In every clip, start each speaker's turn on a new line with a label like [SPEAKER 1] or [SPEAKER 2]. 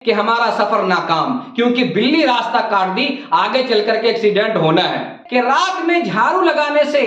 [SPEAKER 1] کہ ہمارا سفر ناکام، کیونکہ بلی راستہ کاٹ دی، آگے چل کر کے ایکسیڈنٹ ہونا ہے، کہ رات میں جھاڑو لگانے سے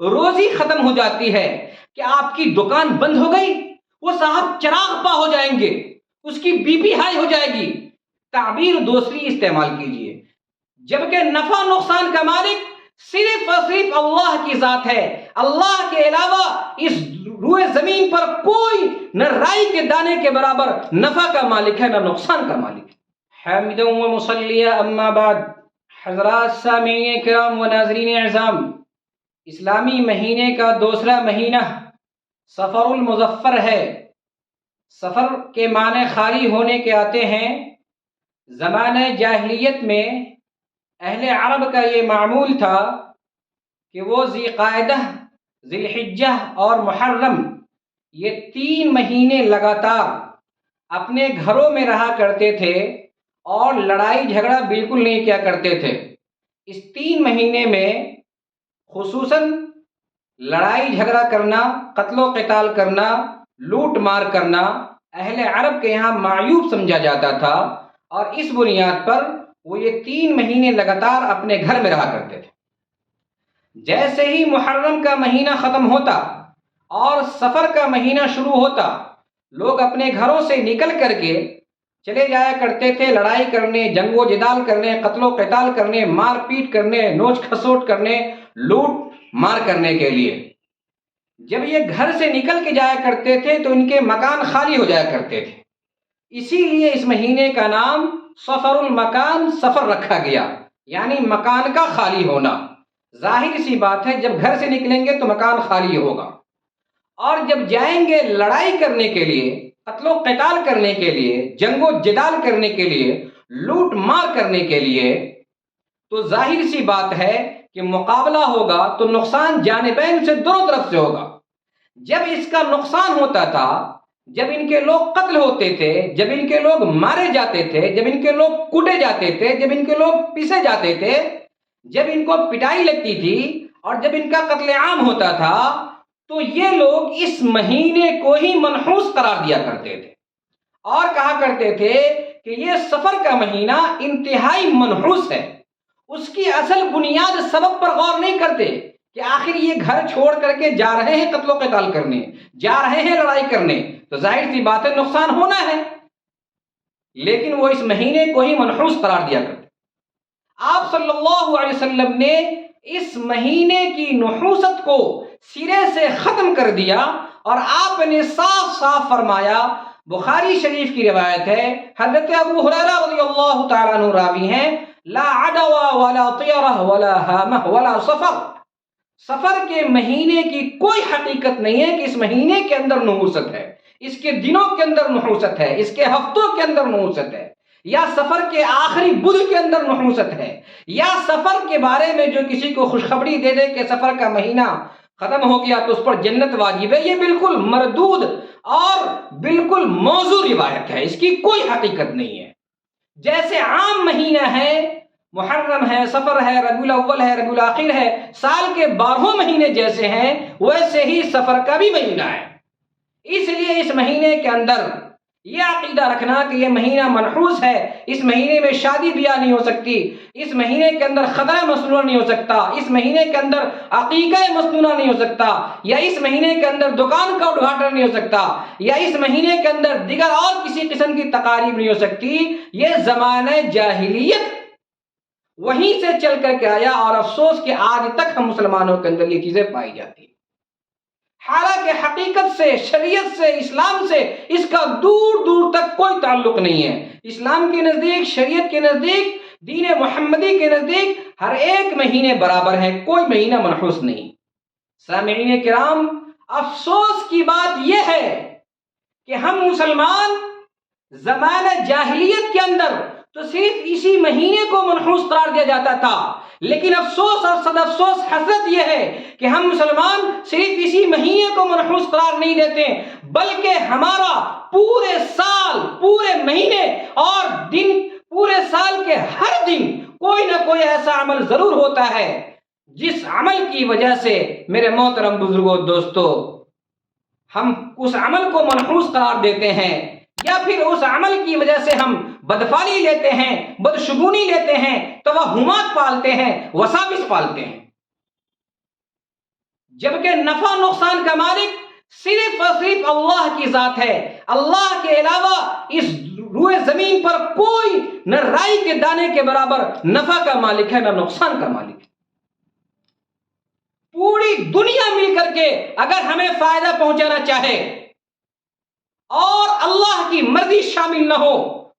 [SPEAKER 1] روزی ختم ہو جاتی ہے، کہ آپ کی دکان بند ہو گئی، وہ صاحب چراغ پا ہو جائیں گے، اس کی بی پی ہائی ہو جائے گی، تعبیر دوسری استعمال کیجئے، جبکہ نفع نقصان کا مالک صرف اور صرف اللہ کی ذات ہے۔ اللہ کے علاوہ اس روئے زمین پر کوئی نہ رائی کے دانے کے برابر نفع کا مالک ہے نہ نقصان کا مالک ہے۔ حامدا و مصلیا اما بعد، حضرات سامعین کرام و ناظرین اعظام، اسلامی مہینے کا دوسرا مہینہ سفر المظفر ہے۔ سفر کے معنی خالی ہونے کے آتے ہیں۔ زمانہ جاہلیت میں اہل عرب کا یہ معمول تھا کہ وہ ذی قعدہ، ذی الحجہ اور محرم، یہ 3 مہینے لگاتار اپنے گھروں میں رہا کرتے تھے اور لڑائی جھگڑا بالکل نہیں کیا کرتے تھے۔ اس 3 مہینے میں خصوصاً لڑائی جھگڑا کرنا، قتل و قتال کرنا، لوٹ مار کرنا اہل عرب کے یہاں معیوب سمجھا جاتا تھا، اور اس بنیاد پر وہ یہ 3 مہینے لگاتار اپنے گھر میں رہا کرتے تھے۔ جیسے ہی محرم کا مہینہ ختم ہوتا اور سفر کا مہینہ شروع ہوتا، لوگ اپنے گھروں سے نکل کر کے چلے جایا کرتے تھے لڑائی کرنے، جنگ و جدال کرنے، قتل و قتال کرنے، مار پیٹ کرنے، نوچ کھسوٹ کرنے، لوٹ مار کرنے کے لیے۔ جب یہ گھر سے نکل کے جایا کرتے تھے تو ان کے مکان خالی ہو جایا کرتے تھے، اسی لیے اس مہینے کا نام سفر المکان، سفر رکھا گیا، یعنی مکان کا خالی ہونا۔ ظاہر سی بات ہے جب گھر سے نکلیں گے تو مکان خالی ہوگا، اور جب جائیں گے لڑائی کرنے کے لیے، قتل و قتال کرنے کے لیے، جنگ و جدال کرنے کے لیے، لوٹ مار کرنے کے لیے، تو ظاہر سی بات ہے کہ مقابلہ ہوگا تو نقصان جانبین سے دونوں طرف سے ہوگا۔ جب اس کا نقصان ہوتا تھا، جب ان کے لوگ قتل ہوتے تھے، جب ان کے لوگ مارے جاتے تھے، جب ان کے لوگ کوٹے جاتے تھے، جب ان کے لوگ پیسے جاتے تھے، جب ان کو پٹائی لگتی تھی اور جب ان کا قتل عام ہوتا تھا، تو یہ لوگ اس مہینے کو ہی منحوس قرار دیا کرتے تھے اور کہا کرتے تھے کہ یہ سفر کا مہینہ انتہائی منحوس ہے۔ اس کی اصل بنیاد سبب پر غور نہیں کرتے کہ آخر یہ گھر چھوڑ کر کے جا رہے ہیں قتل و قتال کرنے، جا رہے ہیں لڑائی کرنے، تو ظاہر سی بات ہے نقصان ہونا ہے، لیکن وہ اس مہینے کو ہی منحوس قرار دیا کرتے۔ آپ صلی اللہ علیہ وسلم نے اس مہینے کی نحوست کو سرے سے ختم کر دیا، اور آپ نے صاف صاف فرمایا، بخاری شریف کی روایت ہے، حضرت ابو ہریرہ رضی اللہ تعالیٰ عنہ راوی ہیں، لا عدوى ولا طیرہ ولا ہامہ ولا سفر، سفر کے مہینے کی کوئی حقیقت نہیں ہے کہ اس مہینے کے اندر نحوست ہے، اس کے دنوں کے اندر نحوست ہے، اس کے ہفتوں کے اندر نحوست ہے، یا سفر کے آخری بدھ کے اندر نحوست ہے، یا سفر کے بارے میں جو کسی کو خوشخبری دے دے کہ سفر کا مہینہ ختم ہو گیا تو اس پر جنت واجب ہے، یہ بالکل مردود اور بالکل موضوع روایت ہے، اس کی کوئی حقیقت نہیں ہے۔ جیسے عام مہینہ ہے، محرم ہے، سفر ہے، ربیع الاول ہے، ربیع الاخر ہے، سال کے 12 مہینے جیسے ہیں، ویسے ہی سفر کا بھی مہینہ ہے۔ اس لیے اس مہینے کے اندر یہ عقیدہ رکھنا کہ یہ مہینہ منحوس ہے، اس مہینے میں شادی بیاہ نہیں ہو سکتی، اس مہینے کے اندر خطرہ مسنونہ نہیں ہو سکتا، اس مہینے کے اندر عقیقہ مسنونہ نہیں ہو سکتا، یا اس مہینے کے اندر دکان کا ادھاٹن نہیں ہو سکتا، یا اس مہینے کے اندر دیگر اور کسی قسم کی تقاریب نہیں ہو سکتی، یہ زمانہ جاہلیت وہیں سے چل کر کے آیا، اور افسوس کہ آج تک ہم مسلمانوں کے اندر یہ چیزیں پائی جاتی ہیں، حالانکہ حقیقت سے، شریعت سے، اسلام سے اس کا دور دور تک کوئی تعلق نہیں ہے۔ اسلام کے نزدیک، شریعت کے نزدیک، دین محمدی کے نزدیک ہر ایک مہینے برابر ہے، کوئی مہینہ منحوس نہیں۔ سامعین کرام، افسوس کی بات یہ ہے کہ ہم مسلمان زمانہ جاہلیت کے اندر تو صرف اسی مہینے کو منحوس قرار دیا جاتا تھا، لیکن افسوس اور صد افسوس حسرت یہ ہے کہ ہم مسلمان صرف اسی مہینے کو منحوس قرار نہیں دیتے، بلکہ ہمارا پورے سال، پورے مہینے اور دن، پورے سال کے ہر دن کوئی نہ کوئی ایسا عمل ضرور ہوتا ہے جس عمل کی وجہ سے میرے محترم بزرگوں، دوستو، ہم اس عمل کو منحوس قرار دیتے ہیں، یا پھر اس عمل کی وجہ سے ہم بدفالی لیتے ہیں, بدشگونی لیتے ہیں, توہمات پالتے ہیں, وساوس پالتے ہیں, جبکہ نفع نقصان کا مالک صرف اور صرف اللہ کی ذات ہے. اللہ کے علاوہ اس روئے زمین پر کوئی نہ رائی کے دانے کے برابر نفع کا مالک ہے, نہ نقصان کا مالک ہے. پوری دنیا مل کر کے اگر ہمیں فائدہ پہنچانا چاہے اور اللہ کی مرضی شامل نہ ہو,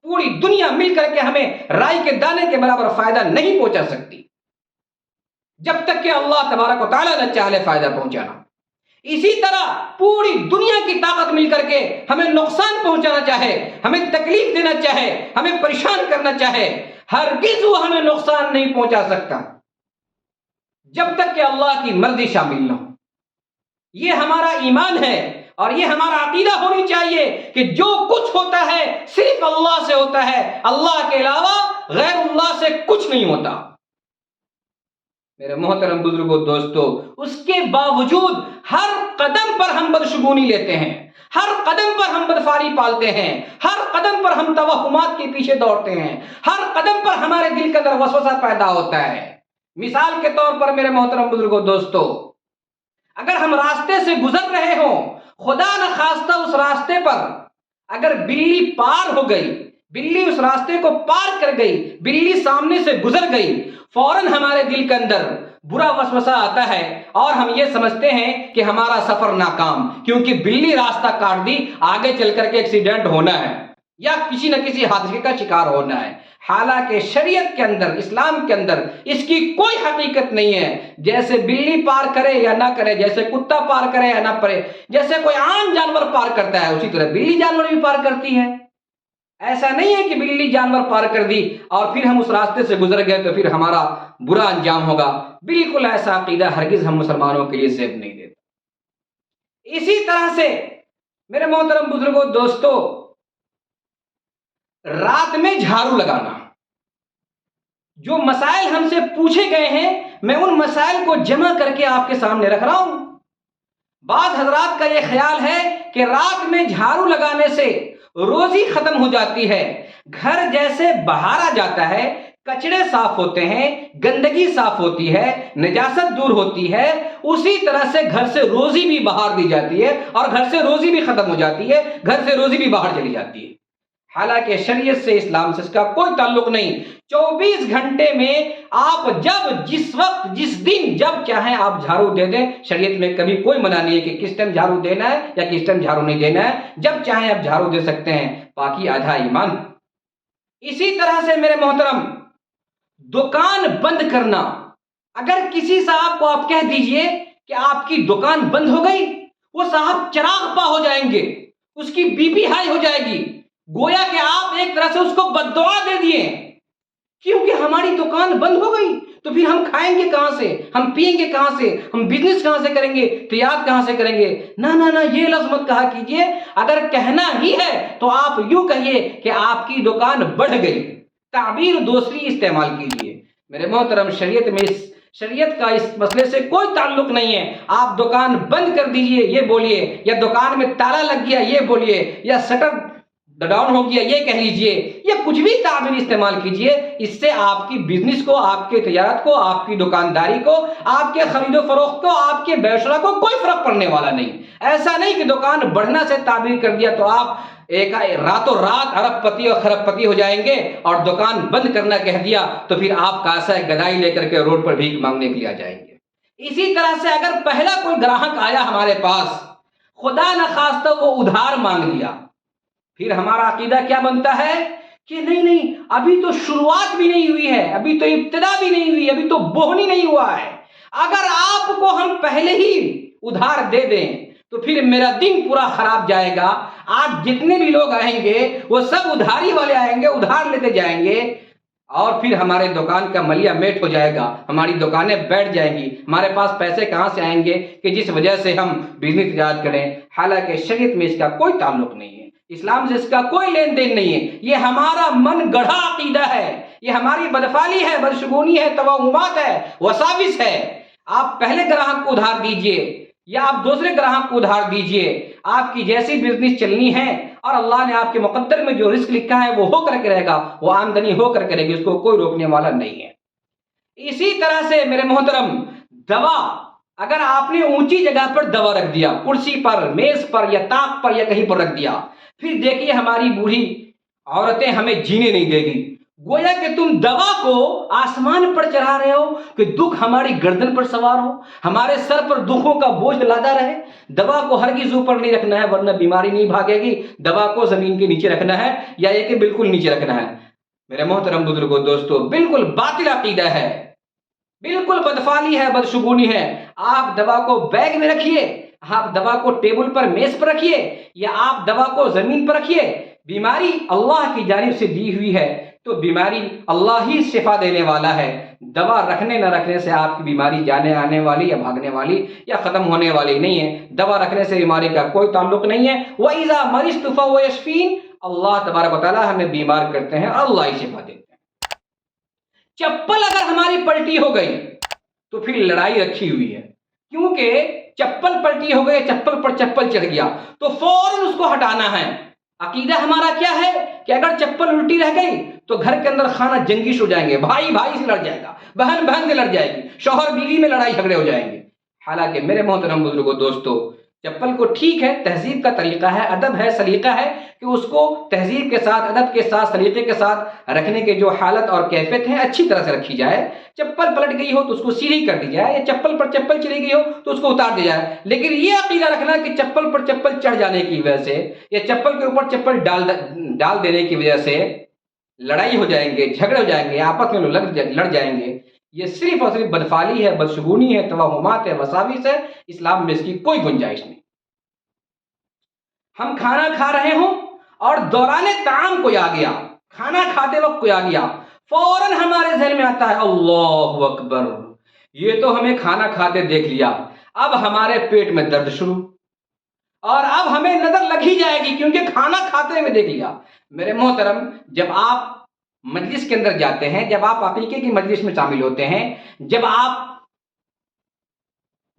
[SPEAKER 1] پوری دنیا مل کر کے ہمیں رائی کے دانے کے برابر فائدہ نہیں پہنچا سکتی جب تک کہ اللہ تبارک و تعالیٰ نہ چاہے فائدہ پہنچانا. اسی طرح پوری دنیا کی طاقت مل کر کے ہمیں نقصان پہنچانا چاہے, ہمیں تکلیف دینا چاہے, ہمیں پریشان کرنا چاہے, ہرگز وہ ہمیں نقصان نہیں پہنچا سکتا جب تک کہ اللہ کی مرضی شامل نہ ہو. یہ ہمارا ایمان ہے اور یہ ہمارا عقیدہ ہونی چاہیے کہ جو کچھ ہوتا ہے صرف اللہ سے ہوتا ہے, اللہ کے علاوہ غیر اللہ سے کچھ نہیں ہوتا. میرے محترم بزرگوں, دوستو, اس کے باوجود ہر قدم پر ہم بدشگونی لیتے ہیں, ہر قدم پر ہم بدفاری پالتے ہیں, ہر قدم پر ہم توہمات کے پیچھے دوڑتے ہیں, ہر قدم پر ہمارے دل کے اندر وسوسہ پیدا ہوتا ہے. مثال کے طور پر میرے محترم بزرگوں, دوستو, اگر ہم راستے سے گزر رہے ہوں, خدا نخواستہ اس راستے پر اگر بلی پار ہو گئی, بلی اس راستے کو پار کر گئی, بلی سامنے سے گزر گئی, فوراً ہمارے دل کے اندر برا وسوسہ آتا ہے اور ہم یہ سمجھتے ہیں کہ ہمارا سفر ناکام, کیونکہ بلی راستہ کاٹ دی, آگے چل کر کے ایکسیڈنٹ ہونا ہے یا کسی نہ کسی حادثے کا شکار ہونا ہے. حالانکہ شریعت کے اندر, اسلام کے اندر اس کی کوئی حقیقت نہیں ہے. جیسے بلی پار کرے یا نہ کرے, جیسے کتا پار کرے یا نہ کرے, جیسے کوئی عام جانور پار کرتا ہے اسی طرح بلی جانور بھی پار کرتی ہے. ایسا نہیں ہے کہ بلی جانور پار کر دی اور پھر ہم اس راستے سے گزر گئے تو پھر ہمارا برا انجام ہوگا. بالکل ایسا عقیدہ ہرگز ہم مسلمانوں کے لیے زیب نہیں دیتا. اسی طرح سے میرے محترم بزرگوں, دوستو, رات میں جھاڑو لگانا, جو مسائل ہم سے پوچھے گئے ہیں میں ان مسائل کو جمع کر کے آپ کے سامنے رکھ رہا ہوں. بعض حضرات کا یہ خیال ہے کہ رات میں جھاڑو لگانے سے روزی ختم ہو جاتی ہے. گھر جیسے باہر آ جاتا ہے, کچڑے صاف ہوتے ہیں, گندگی صاف ہوتی ہے, نجاست دور ہوتی ہے, اسی طرح سے گھر سے روزی بھی باہر دی جاتی ہے اور گھر سے روزی بھی ختم ہو جاتی ہے, گھر سے روزی بھی باہر چلی جاتی ہے. حالانکہ شریعت سے, اسلام سے اس کا کوئی تعلق نہیں. 24 گھنٹے میں آپ جب, جس وقت, جس دن جب چاہیں آپ جھاڑو دے دیں. شریعت میں کبھی کوئی منع نہیں ہے کہ کس ٹائم جھاڑو دینا ہے یا کس ٹائم جھاڑو نہیں دینا ہے. جب چاہیں آپ جھاڑو دے سکتے ہیں, باقی آدھا ایمان. اسی طرح سے میرے محترم, دکان بند کرنا. اگر کسی صاحب کو آپ کہہ دیجئے کہ آپ کی دکان بند ہو گئی, وہ صاحب چراغ پا ہو جائیں گے, اس کی بی پی ہائی ہو جائے گی, گویا کہ آپ ایک طرح سے اس کو بد دعا دے دیے, کیونکہ ہماری دکان بند ہو گئی تو پھر ہم کھائیں گے کہاں سے, ہم پیئیں گے کہاں سے, ہم بزنس کہاں سے کریں گے, تجارت کہاں سے کریں گے. نہ نہ نہ, یہ لفظ مت کہا کیجئے. اگر کہنا ہی ہے تو آپ یوں کہیے کہ آپ کی دکان بڑھ گئی, تعبیر دوسری استعمال کیجئے. میرے محترم, شریعت کا اس مسئلے سے کوئی تعلق نہیں ہے. آپ دکان بند کر دیجئے یہ بولیے, یا دکان میں تالا لگ گیا یہ بولیے, یا شٹر ڈاؤن ہو گیا یہ کہہ لیجئے, یا کچھ بھی تعبیر استعمال کیجئے. اس سے آپ کی بزنس کو, آپ کے تجارت کو, آپ کی دکانداری کو, آپ کے خرید و فروخت کو, آپ کے بیشرا کو کوئی فرق پڑنے والا نہیں. ایسا نہیں کہ دکان بڑھنا سے تعبیر کر دیا تو آپ ایک راتوں رات ارب پتی اور خرب پتی ہو جائیں گے, اور دکان بند کرنا کہہ دیا تو پھر آپ کاسہ گدائی لے کر کے روڈ پر بھیک مانگنے کے لیے آ جائیں گے. اسی طرح سے اگر پہلا کوئی گراہک آیا ہمارے پاس, خدا نخواستہ وہ ادھار مانگ لیا, پھر ہمارا عقیدہ کیا بنتا ہے کہ نہیں, ابھی تو شروعات بھی نہیں ہوئی ہے, ابھی تو ابتدا بھی نہیں ہوئی, ابھی تو بوہنی نہیں ہوا ہے. اگر آپ کو ہم پہلے ہی ادھار دے دیں تو پھر میرا دن پورا خراب جائے گا. آج جتنے بھی لوگ آئیں گے وہ سب ادھاری والے آئیں گے, ادھار لیتے جائیں گے, اور پھر ہمارے دکان کا ملیا میٹ ہو جائے گا, ہماری دکانیں بیٹھ جائیں گی. ہمارے پاس پیسے کہاں سے آئیں گے کہ جس وجہ سے ہم بزنس تجارت کریں. حالانکہ شریعت میں اس کا کوئی تعلق نہیں ہے, اسلام سے اس کا کوئی لین دین نہیں ہے. یہ ہمارا من گڑھا عقیدہ ہے, یہ ہماری بدفعلی ہے, بدشگونی ہے, توہمات ہے, وساوس ہے. آپ پہلے گراہک کو ادھار دیجئے یا آپ دوسرے گراہک کو ادھار دیجئے, آپ کی جیسی بزنس چلنی ہے اور اللہ نے آپ کے مقدر میں جو رزق لکھا ہے وہ ہو کر کے رہے گا، وہ آمدنی ہو کر کے رہے گی، اس کو کوئی روکنے والا نہیں ہے۔ اسی طرح سے میرے محترم، دوا، اگر آپ نے اونچی جگہ پر دوا رکھ دیا، کرسی پر، میز پر یا طاق پر یا کہیں پر رکھ دیا، پھر دیکھیے ہماری بوڑھی عورتیں ہمیں جینے نہیں دے گی، گویا کہ تم دوا کو آسمان پر چڑھا رہے ہو کہ دکھ ہماری گردن پر سوار ہو، ہمارے سر پر دکھوں کا بوجھ لادا رہے۔ دوا کو ہرگز اوپر نہیں رکھنا ہے ورنہ بیماری نہیں بھاگے گی، دوا کو زمین کے نیچے رکھنا ہے یا یہ کہ بالکل نیچے رکھنا ہے۔ میرے محترم بزرگوں دوستو، بالکل باطل عقیدہ ہے، بالکل بدفعلی ہے، بدشگونی ہے۔ آپ دوا کو بیگ میں رکھیے، آپ دوا کو ٹیبل پر، میز پر رکھیے، یا آپ دوا کو زمین پر رکھیے۔ بیماری اللہ کی جانب سے دی ہوئی ہے تو بیماری اللہ ہی شفا دینے والا ہے۔ دوا رکھنے نہ رکھنے سے آپ کی بیماری جانے آنے والی یا بھاگنے والی یا ختم ہونے والی نہیں ہے۔ دوا رکھنے سے بیماری کا کوئی تعلق نہیں ہے۔ وَإِذَا مَرِضْتُ فَهُوَ يَشْفِينِ، اللہ تبارک و تعالیٰ ہمیں بیمار کرتے ہیں اور اللہ ہی شفا دیتے ہیں۔ چپل اگر ہماری پلٹی ہو گئی تو پھر لڑائی رکھی ہوئی ہے، کیونکہ چپل پلٹی ہو گئی، چپل پر چپل چڑھ گیا تو فوراً اس کو ہٹانا ہے۔ عقیدہ ہمارا کیا ہے کہ اگر چپل الٹی رہ گئی تو گھر کے اندر خانہ جنگش ہو جائیں گے، بھائی بھائی سے لڑ جائے گا، بہن بہن سے لڑ جائے گی، شوہر بیوی میں لڑائی جھگڑے ہو جائیں گے۔ حالانکہ میرے محترم بزرگوں دوستو، چپل کو ٹھیک ہے، تہذیب کا طریقہ ہے، ادب ہے، سلیقہ ہے کہ اس کو تہذیب کے ساتھ، ادب کے ساتھ، سلیقے کے ساتھ رکھنے کے جو حالت اور کیفیت ہے اچھی طرح سے رکھی جائے۔ چپل پلٹ گئی ہو تو اس کو سیدھی کر دی جائے، یا چپل پر چپل چلی گئی ہو تو اس کو اتار دیا جائے۔ لیکن یہ عقیدہ رکھنا کہ چپل پر چپل چڑھ جانے کی وجہ سے یا چپل کے اوپر چپل ڈال دینے کی وجہ سے لڑائی ہو جائیں گے، جھگڑے ہو جائیں گے، آپس میں لڑ جائیں گے، یہ صرف اور صرف بدفعلی ہے، بدشگونی ہے، توہمات ہے، وساوس ہے۔ اسلام میں اس کی کوئی گنجائش نہیں۔ ہم کھانا کھا رہے ہوں اور دوران طعام کوئی آ گیا، کھانا کھاتے وقت کوئی آ گیا، فوراً ہمارے ذہن میں آتا ہے اللہ اکبر، یہ تو ہمیں کھانا کھاتے دیکھ لیا، اب ہمارے پیٹ میں درد شروع، اور اب ہمیں نظر لگ ہی جائے گی کیونکہ کھانا کھاتے ہوئے دیکھ لیا۔ میرے محترم، جب آپ مجلس کے اندر جاتے ہیں، جب آپ عقیقے کی مجلس میں شامل ہوتے ہیں، جب آپ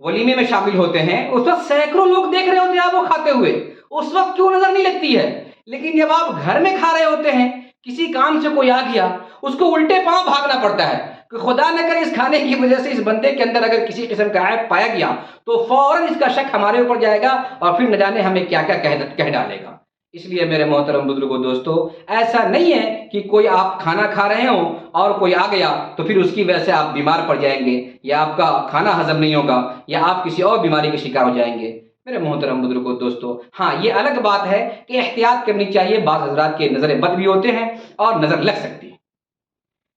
[SPEAKER 1] ولیمے میں شامل ہوتے ہیں، اس وقت سینکڑوں لوگ دیکھ رہے ہوتے ہیں آپ کو کھاتے ہوئے، اس وقت کیوں نظر نہیں لگتی ہے؟ لیکن جب آپ گھر میں کھا رہے ہوتے ہیں، کسی کام سے کوئی آ گیا، اس کو الٹے پاؤں بھاگنا پڑتا ہے کہ خدا نہ کرے اس کھانے کی وجہ سے اس بندے کے اندر اگر کسی قسم کا عیب پایا گیا تو فوراً اس کا شک ہمارے اوپر جائے گا اور پھر نہ جانے ہمیں کیا کیا کہہ ڈالے گا۔ اس لیے میرے محترم بزرگوں دوستو، ایسا نہیں ہے کہ کوئی آپ کھانا کھا رہے ہوں اور کوئی آ گیا تو پھر اس کی وجہ سے آپ بیمار پڑ جائیں گے، یا آپ کا کھانا ہضم نہیں ہوگا، یا آپ کسی اور بیماری کے شکار ہو جائیں گے۔ میرے محترم بزرگوں دوستو، ہاں یہ الگ بات ہے کہ احتیاط کرنی چاہیے، بعض حضرات کے نظر بد بھی ہوتے ہیں اور نظر لگ سکتی ہے۔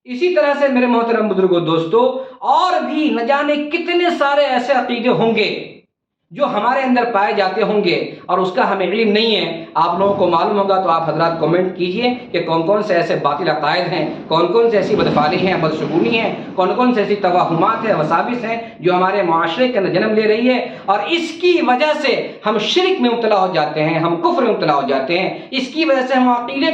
[SPEAKER 1] اسی طرح سے میرے محترم بزرگوں دوستو، اور بھی نہ جانے کتنے سارے ایسے عقیدے ہوں گے جو ہمارے اندر پائے جاتے ہوں گے اور اس کا ہمیں علم نہیں ہے۔ آپ لوگوں کو معلوم ہوگا تو آپ حضرات کمنٹ کیجئے کہ کون کون سے ایسے باطل عقائد ہیں، کون کون سے ایسی بدفعلی ہیں، بدشگونی ہیں، کون کون سے ایسی توہمات ہیں، وساوس ہیں جو ہمارے معاشرے کے اندر جنم لے رہی ہے، اور اس کی وجہ سے ہم شرک میں مبتلا ہو جاتے ہیں، ہم کفر میں مبتلا ہو جاتے ہیں، اس کی وجہ سے ہم عقیدے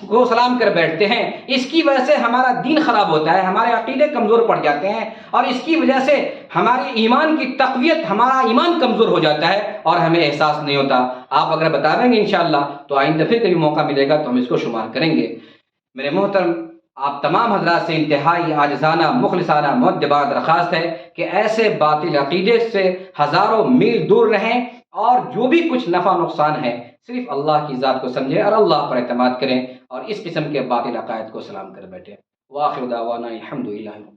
[SPEAKER 1] کو سلام کر بیٹھتے ہیں، اس کی وجہ سے ہمارا دین خراب ہوتا ہے، ہمارے عقیدے کمزور پڑ جاتے ہیں، اور اس کی وجہ سے ہماری ایمان کی تقویت، ہمارا ایمان کمزور ہو جاتا ہے اور ہمیں احساس نہیں ہوتا۔ آپ اگر بتائیں گے انشاءاللہ تو آئندہ پھر کبھی موقع ملے گا تو ہم اس کو شمار کریں گے۔ میرے محترم، آپ تمام حضرات سے انتہائی عاجزانہ، مخلصانہ مؤدبانہ درخواست ہے کہ ایسے باطل عقیدے سے ہزاروں میل دور رہیں، اور جو بھی کچھ نفع نقصان ہے صرف اللہ کی ذات کو سمجھیں اور اللہ پر اعتماد کریں، اور اس قسم کے باطل عقائد کو سلام کر بیٹھیں۔ وآخر دعوانا الحمدللہ۔